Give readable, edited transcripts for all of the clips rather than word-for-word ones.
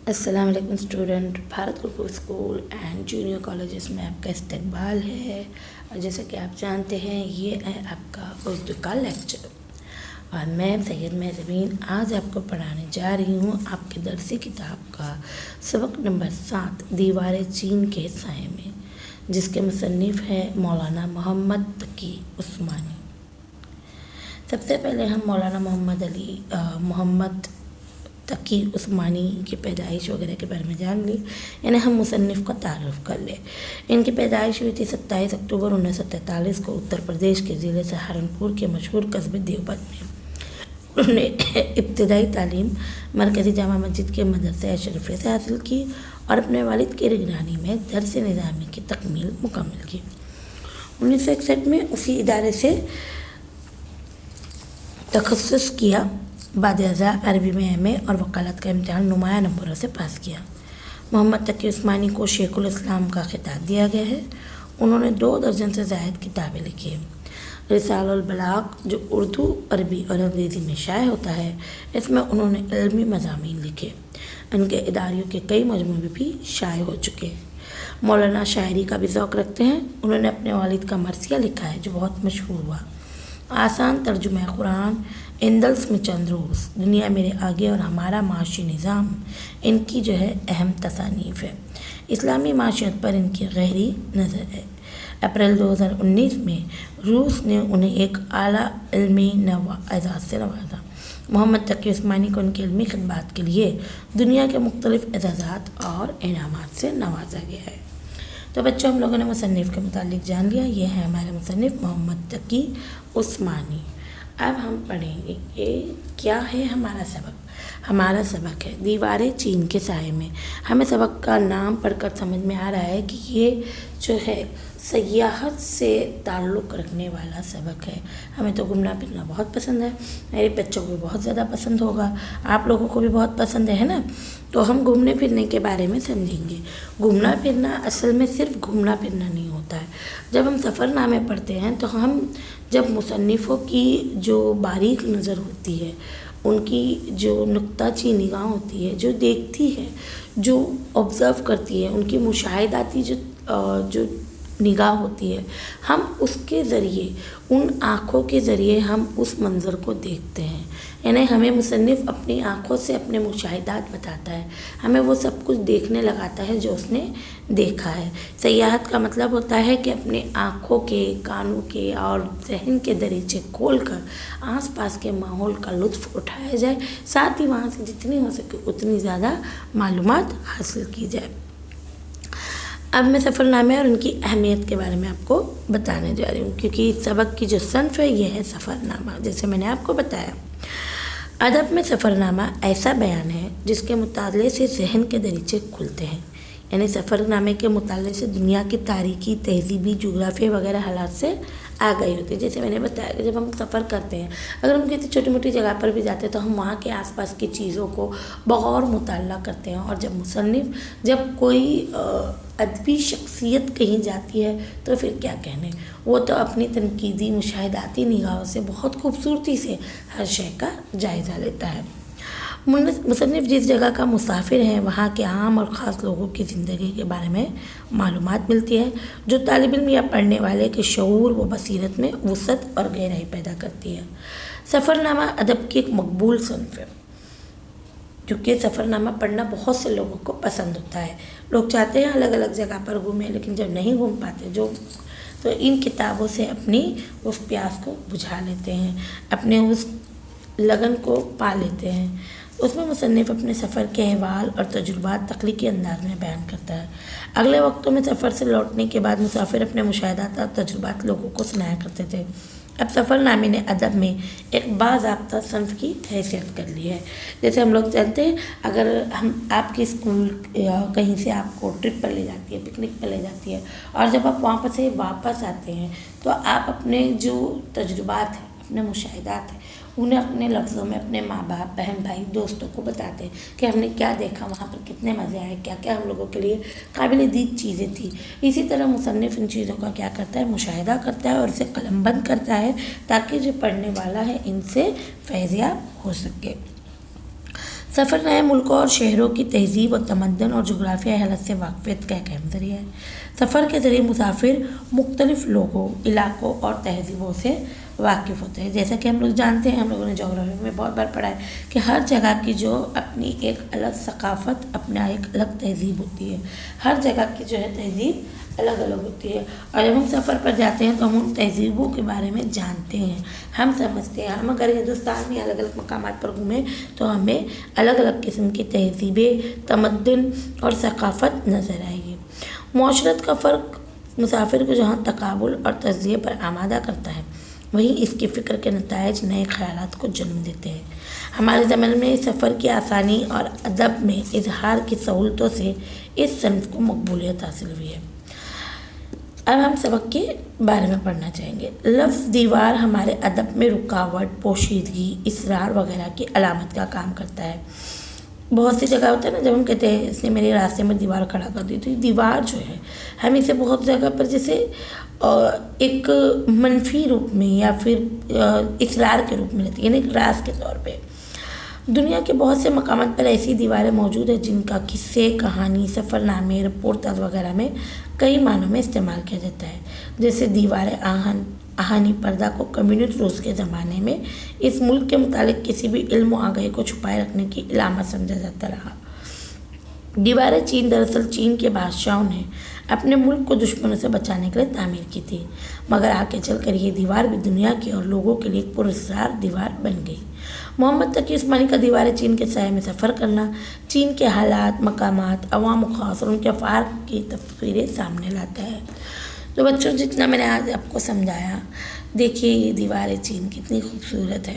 السلام علیکم student, Bharat group school and junior colleges میں آپ کا استقبال ہے۔ اور جیسا کہ آپ جانتے ہیں یہ ہے آپ کا اردو کا لیکچر، اور میں سید مہربین آج آپ کو پڑھانے جا رہی ہوں آپ کے درسی کتاب کا سبق نمبر 7 دیوار چین کے سائے میں، جس کے مصنف ہے مولانا محمد تقی عثمانی۔ سب سے پہلے ہم مولانا محمد تقی عثمانی کی پیدائش وغیرہ کے بارے میں جان لی، یعنی ہم مصنف کا تعارف کر لیں۔ ان کی پیدائش ہوئی تھی 27 اکتوبر 1943 کو اتر پردیش کے ضلع سہارنپور کے مشہور قصبے دیوبند میں۔ انہوں نے ابتدائی تعلیم مرکزی جامع مسجد کے مدرسہ اشرفیہ سے حاصل کی اور اپنے والد کی نگرانی میں درس نظامی کی تکمیل مکمل کی۔ 1961 میں اسی ادارے سے تخصص کیا۔ بعد ازاں عربی میں ایم اے اور وکالت کا امتحان نمایاں نمبروں سے پاس کیا۔ محمد تقی عثمانی کو شیخ الاسلام کا خطاب دیا گیا ہے۔ انہوں نے 2 درجن سے زائد کتابیں لکھی ہیں۔ رسالہ البلاغ جو اردو، عربی اور انگریزی میں شائع ہوتا ہے، اس میں انہوں نے علمی مضامین لکھے۔ ان کے اداریوں کے کئی مجموعے بھی شائع ہو چکے ہیں۔ مولانا شاعری کا بھی ذوق رکھتے ہیں۔ انہوں نے اپنے والد کا مرثیہ لکھا ہے جو بہت مشہور ہوا۔ آسان ترجمہ قرآن، اندلس میں چند روز، دنیا میرے آگے اور ہمارا معاشی نظام ان کی اہم تصانیف ہے۔ اسلامی معاشیت پر ان کی گہری نظر ہے۔ اپریل 2019 میں روس نے انہیں ایک اعلیٰ علمی اعزاز سے نوازا۔ محمد تقی عثمانی کو ان کی علمی خدمات کے لیے دنیا کے مختلف اعزازات اور انعامات سے نوازا گیا ہے۔ تو بچوں، ہم لوگوں نے مصنف کے متعلق جان لیا۔ یہ ہے ہمارے مصنف محمد تقی عثمانی۔ اب ہم پڑھیں گے کہ کیا ہے ہمارا سبق۔ ہمارا سبق ہے دیوار چین کے سائے میں۔ ہمیں سبق کا نام پڑھ کر سمجھ میں آ رہا ہے کہ یہ سیاحت سے تعلق رکھنے والا سبق ہے۔ ہمیں تو گھومنا پھرنا بہت پسند ہے، میرے بچوں کو بھی بہت زیادہ پسند ہوگا، آپ لوگوں کو بھی بہت پسند ہے نا۔ تو ہم گھومنے پھرنے کے بارے میں سمجھیں گے۔ گھومنا پھرنا اصل میں صرف گھومنا پھرنا نہیں ہوتا ہے۔ جب ہم سفر نامے پڑھتے ہیں تو ہم جب مصنفوں کی جو باریک نظر ہوتی ہے، ان کی جو نکتہ چی نگاہ ہوتی ہے، جو دیکھتی ہے، جو آبزرو کرتی ہے، ان کی مشاہداتی جو نگاہ ہوتی ہے، ہم اس کے ذریعے، ان آنکھوں کے ذریعے ہم اس منظر کو دیکھتے ہیں۔ یعنی ہمیں مصنف اپنی آنکھوں سے اپنے مشاہدات بتاتا ہے، ہمیں وہ سب کچھ دیکھنے لگاتا ہے جو اس نے دیکھا ہے۔ سیاحت کا مطلب ہوتا ہے کہ اپنے آنکھوں کے، کانوں کے اور ذہن کے دریچے کھول کر آس پاس کے ماحول کا لطف اٹھایا جائے، ساتھ ہی وہاں سے جتنی ہو سکے اتنی زیادہ معلومات حاصل کی جائے۔ اب میں سفر نامے اور ان کی اہمیت کے بارے میں آپ کو بتانے جا رہی ہوں، کیونکہ سبق کی جو صنف ہے یہ ہے سفر نامہ، جیسے میں نے آپ کو بتایا۔ ادب میں سفر نامہ ایسا بیان ہے جس کے مطالعے سے ذہن کے دریچے کھلتے ہیں۔ یعنی سفر نامے کے مطالعے سے دنیا کی تاریخی، تہذیبی، جغرافیہ وغیرہ حالات سے آگاہی ہوتی ہے۔ جیسے میں نے بتایا کہ جب ہم سفر کرتے ہیں، اگر ہم کسی چھوٹی موٹی جگہ پر بھی جاتے ہیں تو ہم وہاں کے آس پاس کی چیزوں کو بغور مطالعہ کرتے ہیں، اور جب کوئی ادبی شخصیت کہیں جاتی ہے تو پھر کیا کہنے، وہ تو اپنی تنقیدی مشاہداتی نگاہوں سے بہت خوبصورتی سے ہر شے کا جائزہ لیتا ہے۔ مصنف جس جگہ کا مسافر ہے وہاں کے عام اور خاص لوگوں کی زندگی کے بارے میں معلومات ملتی ہے، جو طالب علم یا پڑھنے والے کے شعور و بصیرت میں وسعت اور گہرائی پیدا کرتی ہے۔ سفر نامہ ادب کی ایک مقبول صنف ہے، کیونکہ سفر نامہ پڑھنا بہت سے لوگوں کو پسند ہوتا ہے۔ لوگ چاہتے ہیں الگ الگ جگہ پر گھومیں، لیکن جب نہیں گھوم پاتے تو ان کتابوں سے اپنی اس پیاس کو بجھا لیتے ہیں، اپنے اس لگن کو پا لیتے ہیں۔ اس میں مصنف اپنے سفر کے احوال اور تجربات تخلیقی انداز میں بیان کرتا ہے۔ اگلے وقتوں میں سفر سے لوٹنے کے بعد مسافر اپنے مشاہدات اور تجربات لوگوں کو سنایا کرتے تھے۔ اب سفر نامے نے ادب میں ایک باضابطہ صنف کی حیثیت کر لی ہے۔ جیسے ہم لوگ جانتے ہیں، اگر آپ کے اسکول یا کہیں سے آپ کو ٹرپ پر لے جاتی ہے، پکنک پر لے جاتی ہے، اور جب آپ وہاں پر سے واپس آتے ہیں تو آپ اپنے جو تجربات ہیں، اپنے مشاہدات ہیں، انہیں اپنے لفظوں میں اپنے ماں باپ، بہن بھائی، دوستوں کو بتاتے ہیں کہ ہم نے کیا دیکھا، وہاں پر کتنے مزے آئے، کیا کیا ہم لوگوں کے لیے قابل دید چیزیں تھیں۔ اسی طرح مصنف ان چیزوں کا کیا کرتا ہے، مشاہدہ کرتا ہے اور اسے قلم بند کرتا ہے، تاکہ جو پڑھنے والا ہے ان سے فیض یاب ہو سکے۔ سفر نئے ملکوں اور شہروں کی تہذیب و تمدن اور جغرافیائی حالت سے واقفیت کا ایک اہم ذریعہ ہے۔ سفر کے ذریعے مسافر مختلف لوگوں، علاقوں اور تہذیبوں سے واقف ہوتے ہیں۔ جیسا کہ ہم لوگ جانتے ہیں، ہم لوگوں نے جغرافی میں بہت بار پڑھا ہے کہ ہر جگہ کی جو اپنی ایک الگ ثقافت، اپنا ایک الگ تہذیب ہوتی ہے۔ ہر جگہ کی جو ہے تہذیب الگ الگ ہوتی ہے، اور جب ہم سفر پر جاتے ہیں تو ہم ان تہذیبوں کے بارے میں جانتے ہیں، ہم سمجھتے ہیں۔ ہم اگر ہندوستان میں الگ الگ مقامات پر گھومیں تو ہمیں الگ الگ قسم کی تہذیبیں، تمدن اور ثقافت نظر آئے گی۔ معاشرت کا فرق مسافر کو جہاں تقابل اور تجزیے پر آمادہ کرتا ہے، وہیں اس کی فکر کے نتائج نئے خیالات کو جنم دیتے ہیں۔ ہمارے زمانے میں سفر کی آسانی اور ادب میں اظہار کی سہولتوں سے اس صنف کو مقبولیت حاصل ہوئی ہے۔ اب ہم سبق کے بارے میں پڑھنا چاہیں گے۔ لفظ دیوار ہمارے ادب میں رکاوٹ، پوشیدگی، اصرار وغیرہ کی علامت کا کام کرتا ہے۔ بہت سی جگہ ہوتا ہے نا، جب ہم کہتے ہیں اس نے میرے راستے میں دیوار کھڑا کر دی، تو یہ دیوار جو ہے ہم اسے بہت جگہ پر جیسے ایک منفی روپ میں یا پھر اصرار کے روپ میں لیتی ہے، یعنی ایک راز کے طور پہ۔ دنیا کے بہت سے مقامات پر ایسی دیواریں موجود ہیں جن کا قصے، کہانی، سفر نامے، رپورٹاز وغیرہ میں کئی معنوں میں استعمال کیا جاتا ہے۔ جیسے دیوار آہنی پردہ کو کمیونسٹ روس کے زمانے میں اس ملک کے متعلق کسی بھی علم و آگاہی کو چھپائے رکھنے کی علامت سمجھا جاتا رہا۔ دیواریں چین دراصل چین کے بادشاہوں نے اپنے ملک کو دشمنوں سے بچانے کے لیے تعمیر کی تھی، مگر آگے چل کر یہ دیوار بھی دنیا کی اور لوگوں کے لیے ایک پراسرار دیوار بن گئی۔ محمد تقی عثمانی کا دیوار چین کے سائے میں سفر کرنا چین کے حالات، مقامات، عوام و خاص اور ان کے افعال کی تصویریں سامنے لاتا ہے۔ تو بچوں، جتنا میں نے آج آپ کو سمجھایا، دیکھیے یہ دیوار چین کتنی خوبصورت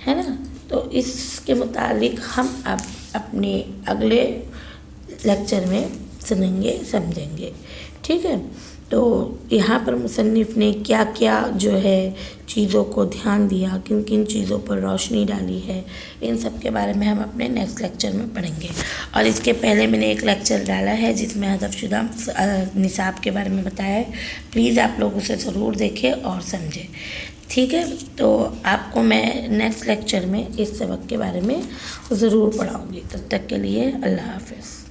ہے نا۔ تو اس کے متعلق ہم اب اپنے اگلے لیکچر میں سنیں گے، سمجھیں گے، ٹھیک ہے۔ تو یہاں پر مصنف نے کیا کیا جو ہے چیزوں کو دھیان دیا، کن کن چیزوں پر روشنی ڈالی ہے، ان سب کے بارے میں ہم اپنے نیکسٹ لیکچر میں پڑھیں گے۔ اور اس کے پہلے میں نے ایک لیکچر ڈالا ہے جس میں حذف شدہ نصاب کے بارے میں بتایا ہے، پلیز آپ لوگ اسے ضرور دیکھیں اور سمجھیں، ٹھیک ہے۔ تو آپ کو میں نیکسٹ لیکچر میں اس سبق کے بارے میں ضرور پڑھاؤں گی۔ تب تک کے لیے اللہ حافظ۔